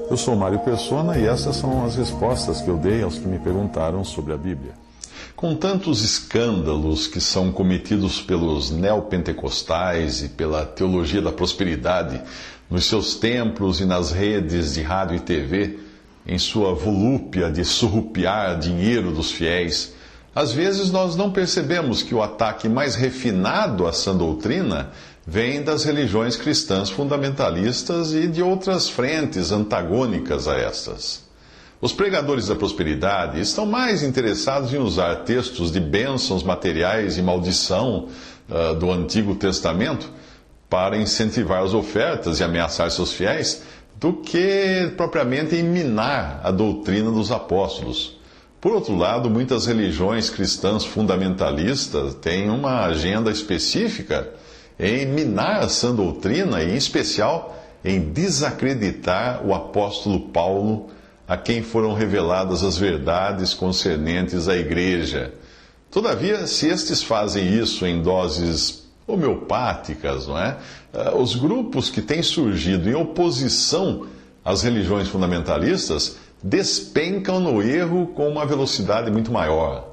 Eu sou Mário Persona e essas são as respostas que eu dei aos que me perguntaram sobre a Bíblia. Com tantos escândalos que são cometidos pelos neopentecostais e pela teologia da prosperidade nos seus templos e nas redes de rádio e TV, em sua volúpia de surrupiar dinheiro dos fiéis, às vezes nós não percebemos que o ataque mais refinado à sã doutrina vem das religiões cristãs fundamentalistas e de outras frentes antagônicas a estas. Os pregadores da prosperidade estão mais interessados em usar textos de bênçãos materiais e maldição do Antigo Testamento para incentivar as ofertas e ameaçar seus fiéis do que propriamente em minar a doutrina dos apóstolos. Por outro lado, muitas religiões cristãs fundamentalistas têm uma agenda específica em minar a sã doutrina e, em especial, em desacreditar o apóstolo Paulo, a quem foram reveladas as verdades concernentes à igreja. Todavia, se estes fazem isso em doses homeopáticas, não é? Os grupos que têm surgido em oposição às religiões fundamentalistas despencam no erro com uma velocidade muito maior.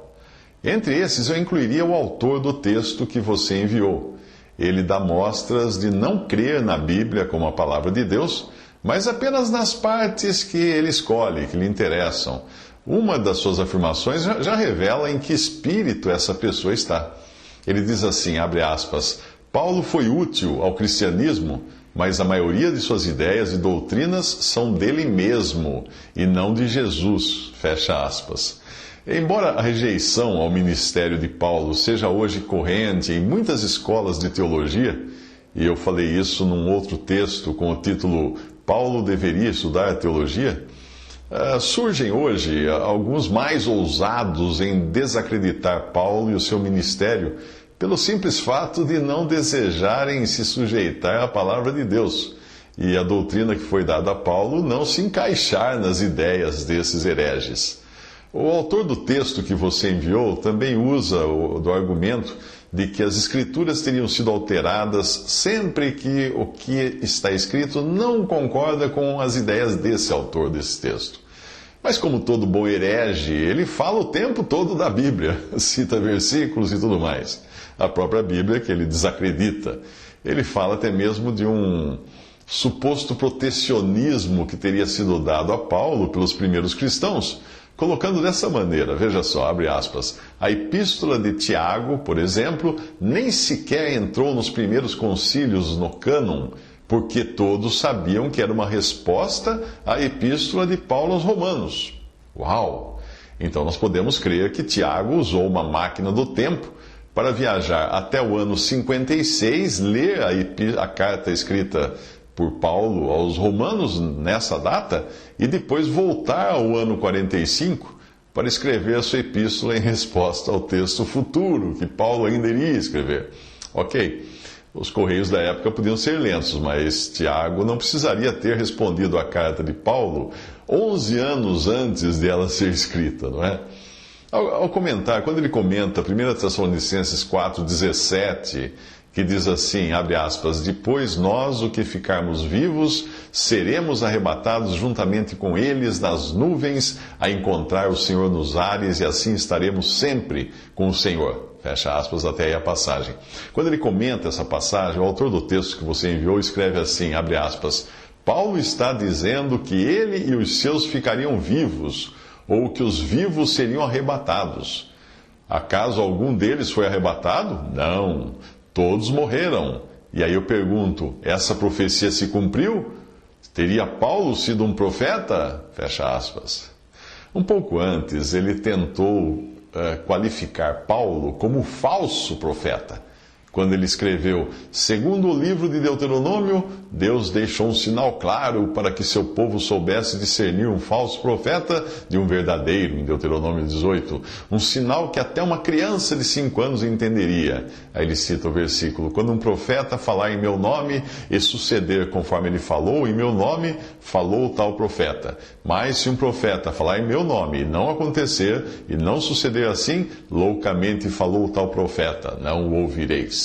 Entre esses, eu incluiria o autor do texto que você enviou. Ele dá mostras de não crer na Bíblia como a palavra de Deus, mas apenas nas partes que ele escolhe, que lhe interessam. Uma das suas afirmações já revela em que espírito essa pessoa está. Ele diz assim, abre aspas, Paulo foi útil ao cristianismo, mas a maioria de suas ideias e doutrinas são dele mesmo e não de Jesus, fecha aspas. Embora a rejeição ao ministério de Paulo seja hoje corrente em muitas escolas de teologia, e eu falei isso num outro texto com o título Paulo deveria estudar teologia, surgem hoje alguns mais ousados em desacreditar Paulo e o seu ministério pelo simples fato de não desejarem se sujeitar à palavra de Deus e a doutrina que foi dada a Paulo não se encaixar nas ideias desses hereges. O autor do texto que você enviou também usa do argumento de que as escrituras teriam sido alteradas sempre que o que está escrito não concorda com as ideias desse autor desse texto. Mas como todo bom herege, ele fala o tempo todo da Bíblia, cita versículos e tudo mais. A própria Bíblia que ele desacredita. Ele fala até mesmo de um suposto protecionismo que teria sido dado a Paulo pelos primeiros cristãos, colocando dessa maneira, veja só, abre aspas, a epístola de Tiago, por exemplo, nem sequer entrou nos primeiros concílios no cânon, porque todos sabiam que era uma resposta à epístola de Paulo aos Romanos. Uau! Então nós podemos crer que Tiago usou uma máquina do tempo para viajar até o ano 56, ler a carta escrita por Paulo aos Romanos nessa data e depois voltar ao ano 45 para escrever a sua epístola em resposta ao texto futuro que Paulo ainda iria escrever. Ok, os correios da época podiam ser lentos, mas Tiago não precisaria ter respondido à carta de Paulo 11 anos antes dela ser escrita, não é? Ao comentar, quando ele comenta 1 Tessalonicenses 4,17, que diz assim, abre aspas, depois nós, o que ficarmos vivos, seremos arrebatados juntamente com eles nas nuvens a encontrar o Senhor nos ares e assim estaremos sempre com o Senhor. Fecha aspas, até aí a passagem. Quando ele comenta essa passagem, o autor do texto que você enviou escreve assim, abre aspas, Paulo está dizendo que ele e os seus ficariam vivos, ou que os vivos seriam arrebatados. Acaso algum deles foi arrebatado? Não. Todos morreram. E aí eu pergunto, essa profecia se cumpriu? Teria Paulo sido um profeta? Fecha aspas. Um pouco antes, ele tentou qualificar Paulo como falso profeta. Quando ele escreveu, segundo o livro de Deuteronômio, Deus deixou um sinal claro para que seu povo soubesse discernir um falso profeta de um verdadeiro, em Deuteronômio 18. Um sinal que até uma criança de 5 anos entenderia. Aí ele cita o versículo, quando um profeta falar em meu nome e suceder conforme ele falou, em meu nome falou tal profeta. Mas se um profeta falar em meu nome e não acontecer, e não suceder assim, loucamente falou tal profeta, não o ouvireis.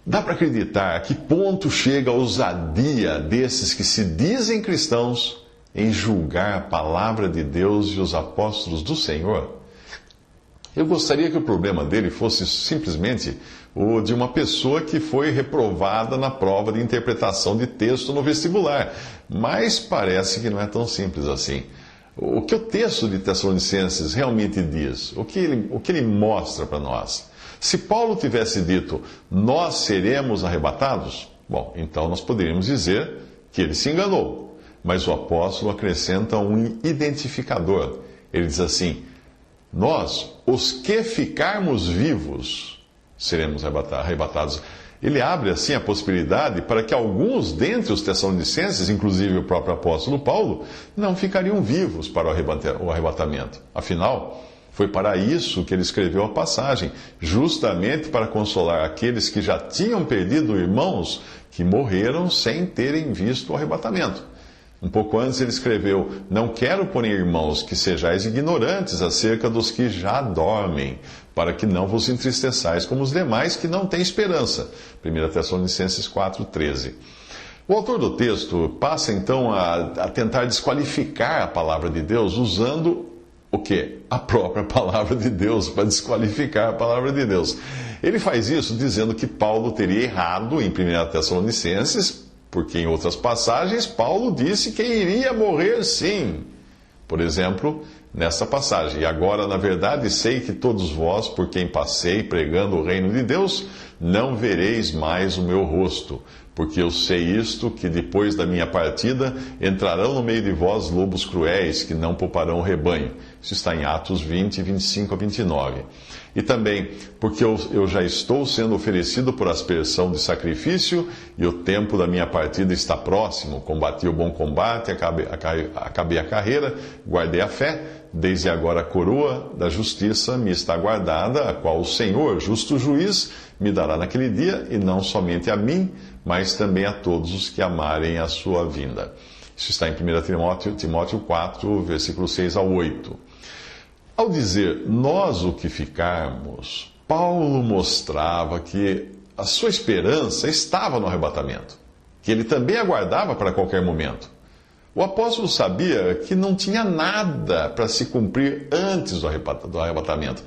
Dá para acreditar a que ponto chega a ousadia desses que se dizem cristãos em julgar a palavra de Deus e os apóstolos do Senhor? Eu gostaria que o problema dele fosse simplesmente o de uma pessoa que foi reprovada na prova de interpretação de texto no vestibular, mas parece que não é tão simples assim. O que o texto de Tessalonicenses realmente diz? O que ele mostra para nós? Se Paulo tivesse dito, nós seremos arrebatados, bom, então nós poderíamos dizer que ele se enganou. Mas o apóstolo acrescenta um identificador. Ele diz assim, nós, os que ficarmos vivos, seremos arrebatados. Ele abre assim a possibilidade para que alguns dentre os tessalonicenses, inclusive o próprio apóstolo Paulo, não ficariam vivos para o arrebatamento. Afinal, foi para isso que ele escreveu a passagem, justamente para consolar aqueles que já tinham perdido irmãos que morreram sem terem visto o arrebatamento. Um pouco antes ele escreveu, não quero, porém, irmãos, que sejais ignorantes acerca dos que já dormem, para que não vos entristeçais como os demais que não têm esperança. 1 Tessalonicenses 4,13. O autor do texto passa então a tentar desqualificar a palavra de Deus usando o quê? A própria palavra de Deus, para desqualificar a palavra de Deus. Ele faz isso dizendo que Paulo teria errado em 1 Tessalonicenses, porque em outras passagens Paulo disse que iria morrer sim. Por exemplo, nessa passagem, e agora na verdade sei que todos vós, por quem passei pregando o reino de Deus, não vereis mais o meu rosto, porque eu sei isto, que depois da minha partida entrarão no meio de vós lobos cruéis, que não pouparão o rebanho. Isso está em Atos 20, 25 a 29. E também, porque eu já estou sendo oferecido por aspersão de sacrifício, e o tempo da minha partida está próximo. Combati o bom combate, acabei a carreira, guardei a fé. Desde agora a coroa da justiça me está guardada, a qual o Senhor, justo juiz, me dará naquele dia, e não somente a mim, mas também a todos os que amarem a sua vinda. Isso está em 1 Timóteo 4, versículos 6 a 8. Ao dizer, nós o que ficarmos, Paulo mostrava que a sua esperança estava no arrebatamento, que ele também aguardava para qualquer momento. O apóstolo sabia que não tinha nada para se cumprir antes do arrebatamento.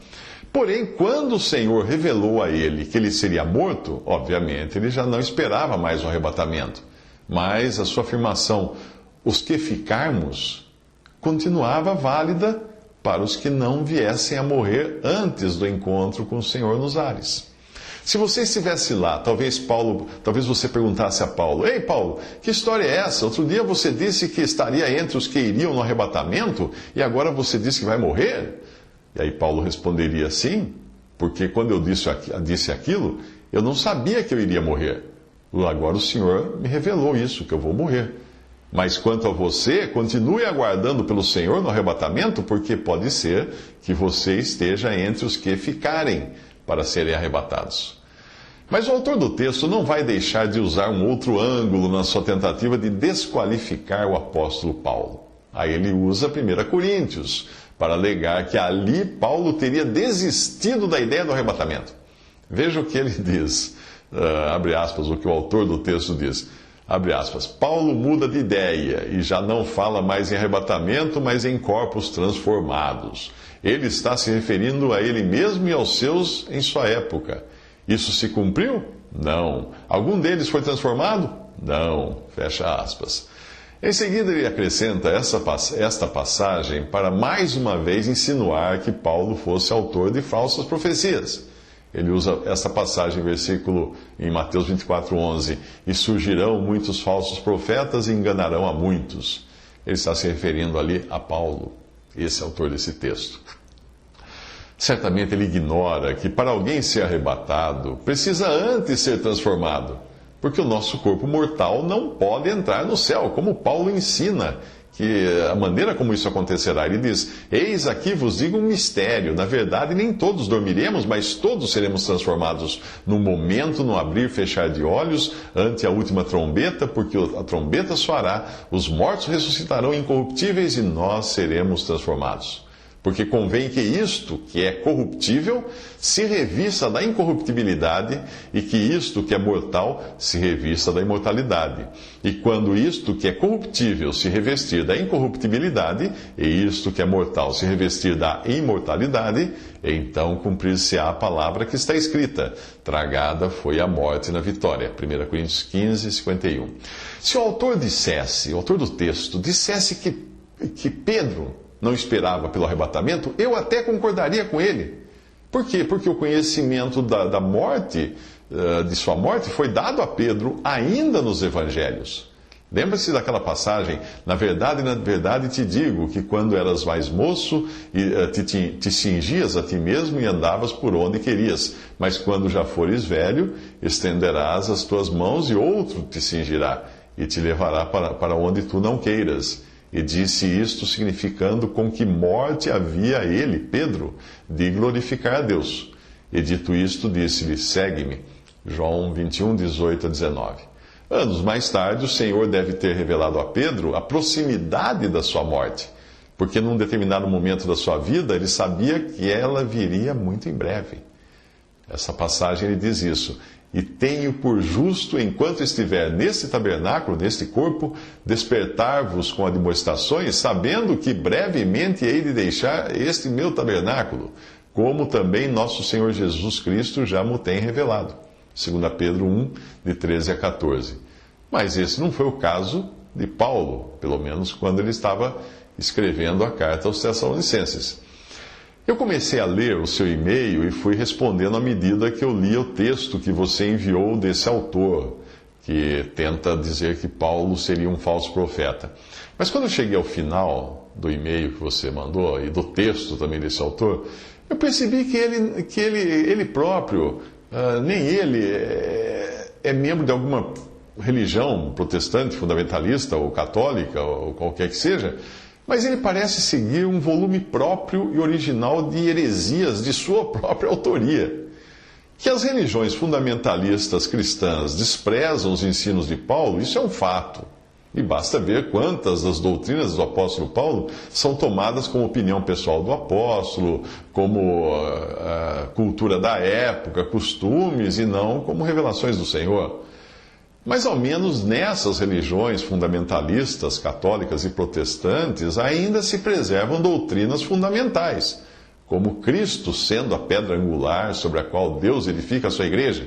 Porém, quando o Senhor revelou a ele que ele seria morto, obviamente ele já não esperava mais o arrebatamento. Mas a sua afirmação, os que ficarmos, continuava válida para os que não viessem a morrer antes do encontro com o Senhor nos ares. Se você estivesse lá, talvez você perguntasse a Paulo, ei Paulo, que história é essa? Outro dia você disse que estaria entre os que iriam no arrebatamento e agora você disse que vai morrer? E aí Paulo responderia sim, porque quando eu disse aquilo, eu não sabia que eu iria morrer. Agora o Senhor me revelou isso, que eu vou morrer. Mas quanto a você, continue aguardando pelo Senhor no arrebatamento, porque pode ser que você esteja entre os que ficarem para serem arrebatados. Mas o autor do texto não vai deixar de usar um outro ângulo na sua tentativa de desqualificar o apóstolo Paulo. Aí ele usa 1 Coríntios, para alegar que ali Paulo teria desistido da ideia do arrebatamento. Veja o que ele diz, abre aspas, o que o autor do texto diz. Abre aspas, Paulo muda de ideia e já não fala mais em arrebatamento, mas em corpos transformados. Ele está se referindo a ele mesmo e aos seus em sua época. Isso se cumpriu? Não. Algum deles foi transformado? Não. Fecha aspas. Em seguida ele acrescenta esta passagem para mais uma vez insinuar que Paulo fosse autor de falsas profecias. Ele usa essa passagem, versículo em Mateus 24:11, e surgirão muitos falsos profetas e enganarão a muitos. Ele está se referindo ali a Paulo, esse autor desse texto. Certamente ele ignora que para alguém ser arrebatado, precisa antes ser transformado, porque o nosso corpo mortal não pode entrar no céu, como Paulo ensina que a maneira como isso acontecerá. Ele diz, eis aqui vos digo um mistério, na verdade nem todos dormiremos, mas todos seremos transformados no momento, no abrir e fechar de olhos, ante a última trombeta, porque a trombeta soará, os mortos ressuscitarão incorruptíveis e nós seremos transformados. Porque convém que isto, que é corruptível, se revista da incorruptibilidade, e que isto, que é mortal, se revista da imortalidade. E quando isto, que é corruptível, se revestir da incorruptibilidade, e isto, que é mortal, se revestir da imortalidade, então cumprir-se-á a palavra que está escrita: tragada foi a morte na vitória. 1 Coríntios 15, 51. Se o autor do texto, dissesse que Pedro não esperava pelo arrebatamento, eu até concordaria com ele. Por quê? Porque o conhecimento da morte, de sua morte, foi dado a Pedro ainda nos evangelhos. Lembra-se daquela passagem? Na verdade te digo que quando eras mais moço, te cingias a ti mesmo e andavas por onde querias. Mas quando já fores velho, estenderás as tuas mãos e outro te cingirá e te levará para onde tu não queiras. E disse isto significando com que morte havia ele, Pedro, de glorificar a Deus. E dito isto, disse-lhe: segue-me. João 21, 18 a 19. Anos mais tarde, o Senhor deve ter revelado a Pedro a proximidade da sua morte, porque num determinado momento da sua vida, ele sabia que ela viria muito em breve. Essa passagem ele diz isso: e tenho por justo, enquanto estiver neste tabernáculo, neste corpo, despertar-vos com admoestações, sabendo que brevemente hei de deixar este meu tabernáculo, como também nosso Senhor Jesus Cristo já mo tem revelado. 2 Pedro 1, de 13 a 14. Mas esse não foi o caso de Paulo, pelo menos quando ele estava escrevendo a carta aos Tessalonicenses. Eu comecei a ler o seu e-mail e fui respondendo à medida que eu lia o texto que você enviou desse autor, que tenta dizer que Paulo seria um falso profeta. Mas quando eu cheguei ao final do e-mail que você mandou, e do texto também desse autor, eu percebi que ele próprio, nem ele é membro de alguma religião protestante, fundamentalista, ou católica, ou qualquer que seja, mas ele parece seguir um volume próprio e original de heresias de sua própria autoria. Que as religiões fundamentalistas cristãs desprezam os ensinos de Paulo, isso é um fato. E basta ver quantas das doutrinas do apóstolo Paulo são tomadas como opinião pessoal do apóstolo, como cultura da época, costumes, e não como revelações do Senhor. Mas ao menos nessas religiões fundamentalistas, católicas e protestantes, ainda se preservam doutrinas fundamentais, como Cristo sendo a pedra angular sobre a qual Deus edifica a sua igreja,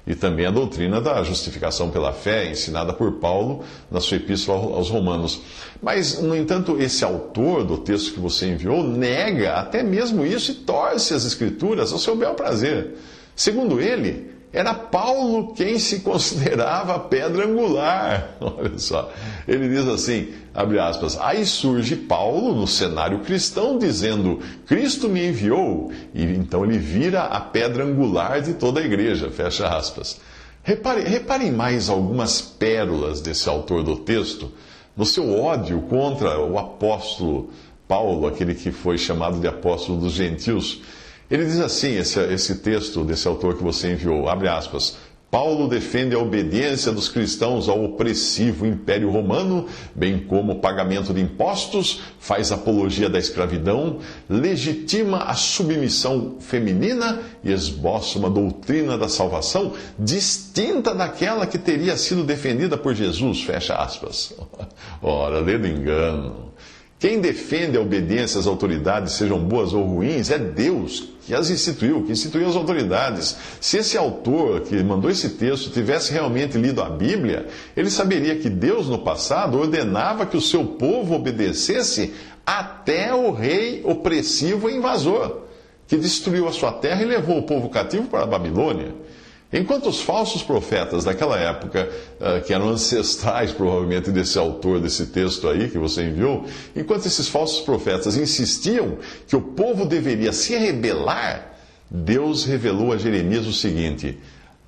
e também a doutrina da justificação pela fé, ensinada por Paulo na sua epístola aos Romanos. Mas, no entanto, esse autor do texto que você enviou nega até mesmo isso e torce as Escrituras ao seu bel prazer. Segundo ele, era Paulo quem se considerava a pedra angular. Olha só, ele diz assim, abre aspas, aí surge Paulo no cenário cristão dizendo, Cristo me enviou, e então ele vira a pedra angular de toda a igreja, fecha aspas. Reparem mais algumas pérolas desse autor do texto, no seu ódio contra o apóstolo Paulo, aquele que foi chamado de apóstolo dos gentios. Ele diz assim, esse texto desse autor que você enviou, abre aspas, Paulo defende a obediência dos cristãos ao opressivo Império Romano, bem como o pagamento de impostos, faz apologia da escravidão, legitima a submissão feminina e esboça uma doutrina da salvação distinta daquela que teria sido defendida por Jesus, fecha aspas. Ora, lê do engano. Quem defende a obediência às autoridades, sejam boas ou ruins, é Deus que as instituiu, que instituiu as autoridades. Se esse autor que mandou esse texto tivesse realmente lido a Bíblia, ele saberia que Deus, no passado, ordenava que o seu povo obedecesse até o rei opressivo e invasor, que destruiu a sua terra e levou o povo cativo para a Babilônia. Enquanto os falsos profetas daquela época, que eram ancestrais provavelmente desse autor desse texto aí que você enviou, enquanto esses falsos profetas insistiam que o povo deveria se rebelar, Deus revelou a Jeremias o seguinte,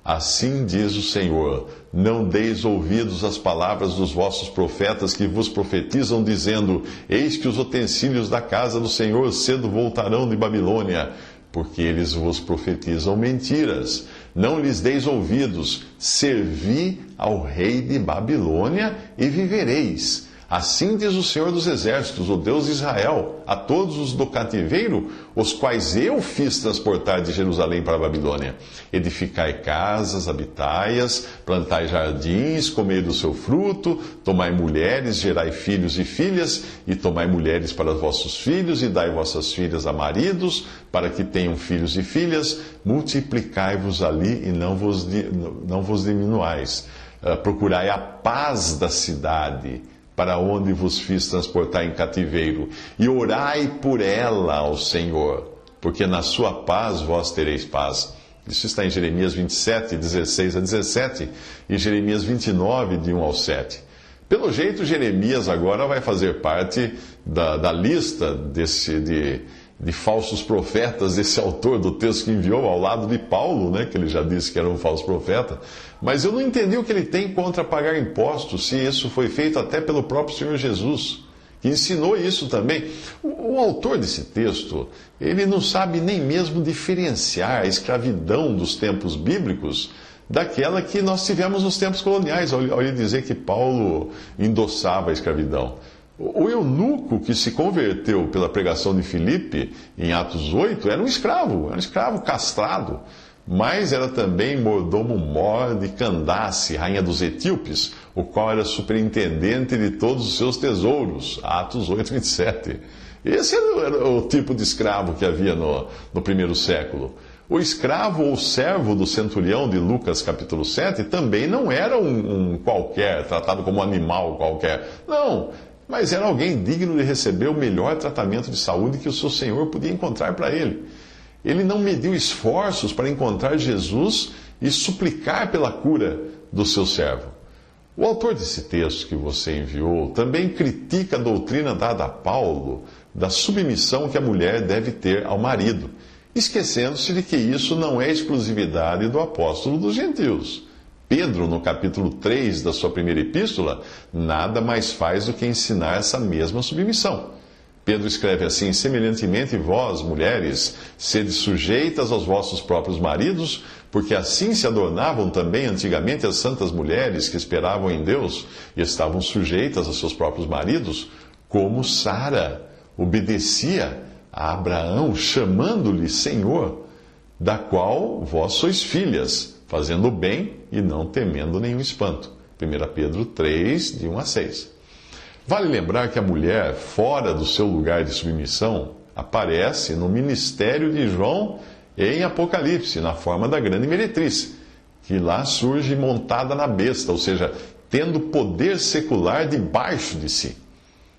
assim diz o Senhor, não deis ouvidos às palavras dos vossos profetas que vos profetizam, dizendo, eis que os utensílios da casa do Senhor cedo voltarão de Babilônia, porque eles vos profetizam mentiras. Não lhes deis ouvidos, servi ao rei de Babilônia e vivereis. Assim diz o Senhor dos Exércitos, o Deus de Israel, a todos os do cativeiro, os quais eu fiz transportar de Jerusalém para a Babilônia. Edificai casas, habitai-as, plantai jardins, comei do seu fruto, tomai mulheres, gerai filhos e filhas, e tomai mulheres para vossos filhos, e dai vossas filhas a maridos, para que tenham filhos e filhas, multiplicai-vos ali e não vos diminuais. Procurai a paz da cidade, para onde vos fiz transportar em cativeiro, e orai por ela ao Senhor, porque na sua paz vós tereis paz. Isso está em Jeremias 27, 16 a 17, e Jeremias 29, de 1 ao 7. Pelo jeito, Jeremias agora vai fazer parte da lista de falsos profetas desse autor do texto que enviou ao lado de Paulo, né, que ele já disse que era um falso profeta. Mas eu não entendi o que ele tem contra pagar impostos, se isso foi feito até pelo próprio Senhor Jesus, que ensinou isso também. O autor desse texto, ele não sabe nem mesmo diferenciar a escravidão dos tempos bíblicos daquela que nós tivemos nos tempos coloniais, ao lhe dizer que Paulo endossava a escravidão. O eunuco que se converteu pela pregação de Filipe, em Atos 8, era um escravo castrado, mas era também mordomo mor de Candace, rainha dos etíopes, o qual era superintendente de todos os seus tesouros, Atos 8, 27. Esse era o tipo de escravo que havia no primeiro século. O escravo ou servo do centurião de Lucas capítulo 7 também não era um qualquer, tratado como um animal qualquer. Não, mas era alguém digno de receber o melhor tratamento de saúde que o seu Senhor podia encontrar para ele. Ele não mediu esforços para encontrar Jesus e suplicar pela cura do seu servo. O autor desse texto que você enviou também critica a doutrina dada a Paulo da submissão que a mulher deve ter ao marido, esquecendo-se de que isso não é exclusividade do apóstolo dos gentios. Pedro, no capítulo 3 da sua primeira epístola, nada mais faz do que ensinar essa mesma submissão. Pedro escreve assim: semelhantemente vós, mulheres, sede sujeitas aos vossos próprios maridos, porque assim se adornavam também antigamente as santas mulheres que esperavam em Deus e estavam sujeitas aos seus próprios maridos, como Sara obedecia a Abraão, chamando-lhe Senhor, da qual vós sois filhas, fazendo o bem e não temendo nenhum espanto. 1 Pedro 3, de 1 a 6. Vale lembrar que a mulher, fora do seu lugar de submissão, aparece no ministério de João em Apocalipse, na forma da grande meretriz, que lá surge montada na besta, ou seja, tendo poder secular debaixo de si.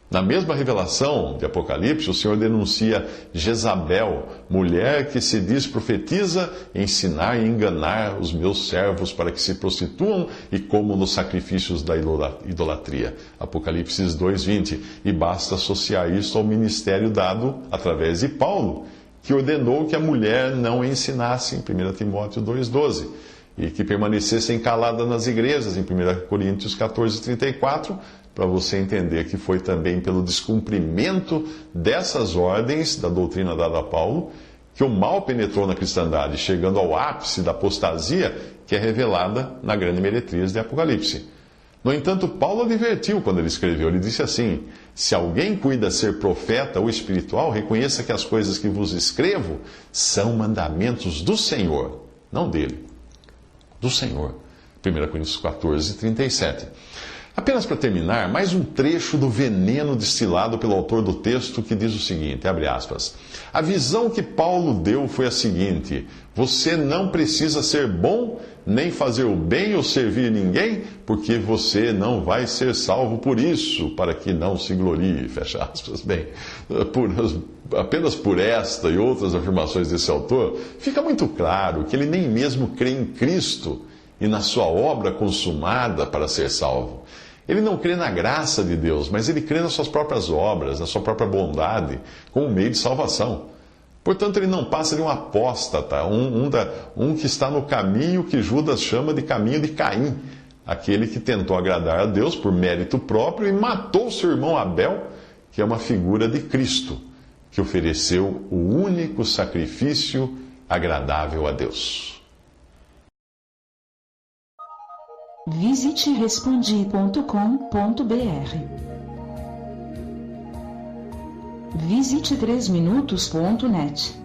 Na mesma revelação de Apocalipse, o Senhor denuncia Jezabel, mulher que se diz profetiza, ensinar e enganar os meus servos para que se prostituam e comam nos sacrifícios da idolatria. Apocalipse 2:20. E basta associar isso ao ministério dado através de Paulo, que ordenou que a mulher não ensinasse, em 1 Timóteo 2:12, e que permanecessem caladas nas igrejas, em 1 Coríntios 14:34, para você entender que foi também pelo descumprimento dessas ordens da doutrina dada a Paulo que o mal penetrou na cristandade, chegando ao ápice da apostasia que é revelada na grande meretriz de Apocalipse. No entanto, Paulo advertiu quando ele escreveu, ele disse assim: se alguém cuida ser profeta ou espiritual, reconheça que as coisas que vos escrevo são mandamentos do Senhor, não dele, do Senhor. 1 Coríntios 14:37. Apenas para terminar, mais um trecho do veneno destilado pelo autor do texto que diz o seguinte, abre aspas: a visão que Paulo deu foi a seguinte: você não precisa ser bom, nem fazer o bem ou servir ninguém, porque você não vai ser salvo por isso, para que não se glorie, fecha aspas. Bem, apenas por esta e outras afirmações desse autor, fica muito claro que ele nem mesmo crê em Cristo e na sua obra consumada para ser salvo. Ele não crê na graça de Deus, mas ele crê nas suas próprias obras, na sua própria bondade, como meio de salvação. Portanto, ele não passa de um apóstata, um que está no caminho que Judas chama de caminho de Caim, aquele que tentou agradar a Deus por mérito próprio e matou seu irmão Abel, que é uma figura de Cristo, que ofereceu o único sacrifício agradável a Deus. Visite Respondi.com.br. Visite 3minutos.net.